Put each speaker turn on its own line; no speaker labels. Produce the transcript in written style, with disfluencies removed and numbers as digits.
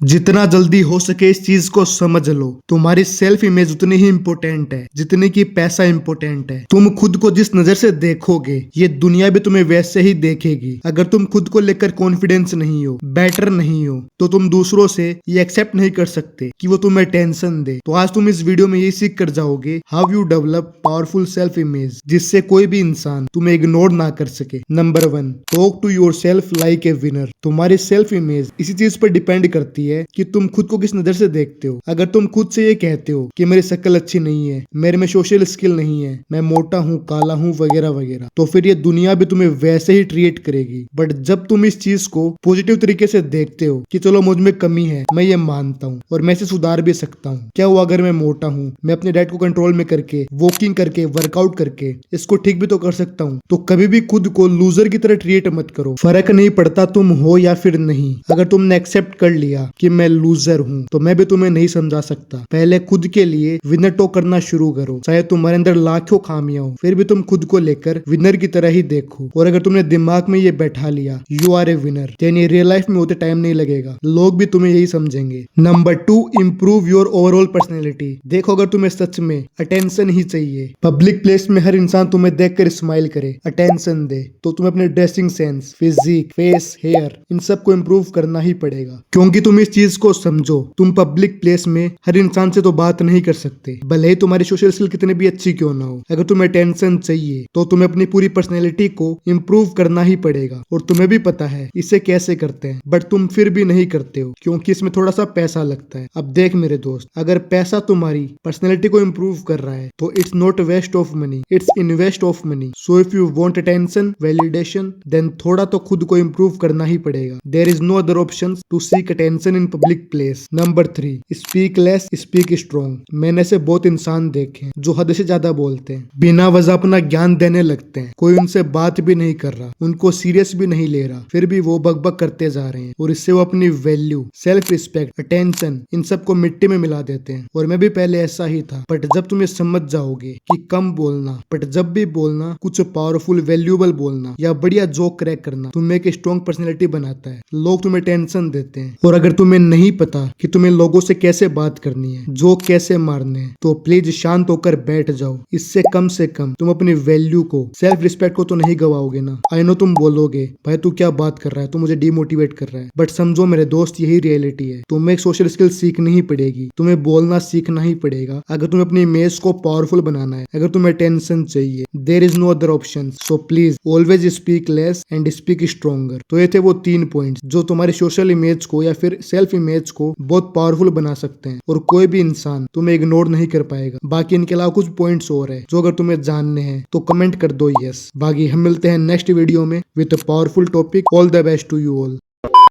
जितना जल्दी हो सके इस चीज को समझ लो। तुम्हारी सेल्फ इमेज उतनी ही इंपॉर्टेंट है जितनी कि पैसा इंपॉर्टेंट है। तुम खुद को जिस नजर से देखोगे ये दुनिया भी तुम्हें वैसे ही देखेगी। अगर तुम खुद को लेकर कॉन्फिडेंस नहीं हो, बेटर नहीं हो, तो तुम दूसरों से ये एक्सेप्ट नहीं कर सकते कि वो तुम्हें टेंशन दे। तो आज तुम इस वीडियो में यही सीख कर जाओगे how you develop powerful self image, जिससे कोई भी इंसान तुम्हें इग्नोर ना कर सके। Number 1, talk to yourself like a winner. तुम्हारी सेल्फ इमेज इसी चीज पर डिपेंड करती है कि तुम खुद को किस नजर से देखते हो। अगर तुम खुद से ये कहते हो कि मेरी शक्ल अच्छी नहीं है, मेरे में सोशल स्किल नहीं है, मैं मोटा हूँ, काला हूँ, वगैरह वगैरह, तो फिर ये दुनिया भी तुम्हें वैसे ही ट्रीट करेगी। बट जब तुम इस चीज को पॉजिटिव तरीके से देखते हो कि चलो मुझ में कमी है, मैं ये मानता हूँ और मैं इसे सुधार भी सकता हूँ। क्या हुआ अगर मैं मोटा हूँ, मैं अपने डाइट को कंट्रोल में करके, वॉकिंग करके, वर्कआउट करके इसको ठीक भी तो कर सकता हूँ। तो कभी भी खुद को लूजर की तरह ट्रीट मत करो। फर्क नहीं पड़ता तुम हो या फिर नहीं। अगर तुमने एक्सेप्ट कर लिया कि मैं लूजर हूँ तो मैं भी तुम्हें नहीं समझा सकता। पहले खुद के लिए विनर टॉक करना शुरू करो। चाहे तुम्हारे अंदर लाखों खामियां हो, फिर भी तुम खुद को लेकर विनर की तरह ही देखो। और अगर तुमने दिमाग में ये बैठा लिया you are a winner, then ये रियल लाइफ में होते टाइम नहीं लगेगा, लोग भी तुम्हें यही समझेंगे। Number 2, improve your overall personality. देखो अगर तुम्हें सच में अटेंशन ही चाहिए, पब्लिक प्लेस में हर इंसान तुम्हें देखकर स्माइल करे, अटेंशन दे, तो तुम्हें अपने dressing sense, physique, face, hair, इन सब को इम्प्रूव करना ही पड़ेगा। क्योंकि तुम इस चीज को समझो, तुम पब्लिक प्लेस में हर इंसान से तो बात नहीं कर सकते, भले ही तुम्हारी सोशल स्किल कितनी भी अच्छी क्यों ना हो। अगर तुम्हें अटेंशन चाहिए तो तुम्हें अपनी पूरी पर्सनैलिटी को इम्प्रूव करना ही पड़ेगा। और तुम्हें भी पता है इसे कैसे करते हैं, बट तुम फिर भी नहीं करते हो क्योंकि इसमें थोड़ा सा पैसा लगता है। अब देख मेरे दोस्त, अगर पैसा तुम्हारी पर्सनैलिटी को इम्प्रूव कर रहा है तो it's not waste of money, it's invest of money. So if you want attention, validation, then थोड़ा तो खुद को इम्प्रूव करना ही पड़ेगा। There is no other option to seek attention in public place. Number 3, speak less speak strong. मैंने ऐसे बहुत इंसान देखे हैं जो हद से ज्यादा बोलते हैं, बिना वजह अपना ज्ञान देने लगते हैं, कोई उनसे बात भी नहीं कर रहा, उनको सीरियस भी नहीं ले रहा, फिर भी वो बकबक करते जा रहे हैं और इससे वो अपनी वैल्यू, सेल्फ रिस्पेक्ट, अटेंशन, इन सबको मिट्टी में मिला देते हैं। और मैं भी पहले ऐसा ही था, बट जब तुम ये समझ जाओगे कि कम बोलना, बट जब भी बोलना कुछ पावरफुल, वैल्यूएबल बोलना या बढ़िया जोक क्रैक करना तुम्हें एक स्ट्रॉन्ग पर्सनैलिटी बनाता है। लोग तुम्हें टेंशन देते हैं और अगर तुम्हें नहीं पता कि तुम्हें लोगों से कैसे बात करनी है, जोक कैसे मारने हैं, तो प्लीज शांत होकर बैठ जाओ। इससे कम से कम तुम अपनी वैल्यू को, सेल्फ रिस्पेक्ट को तो नहीं गवाओगे ना। आई नो तुम बोलोगे भाई तू क्या बात कर रहा है, तू मुझे डिमोटिवेट कर रहा है, बट समझो मेरे दोस्त यही रियलिटी है। तुम्हें एक सोशल स्किल सीखनी ही पड़ेगी, तुम्हें बोलना सीखना ही पड़ेगा अगर तुम्हें अपनी इमेज को पावरफुल बनाना है। अगर तुम्हें टेंशन चाहिए, there is no other option. So please always speak less and speak stronger. तो ये थे वो 3 पॉइंट्स जो तुम्हारी सोशल इमेज को या फिर सेल्फ इमेज को बहुत पावरफुल बना सकते हैं और कोई भी इंसान तुम्हें इग्नोर नहीं कर पाएगा। बाकी इनके अलावा कुछ पॉइंट्स और है जो अगर तुम्हें जानने हैं तो कमेंट कर दो यस। बाकी हम मिलते हैं नेक्स्ट वीडियो में with a powerful topic. All the best to you all.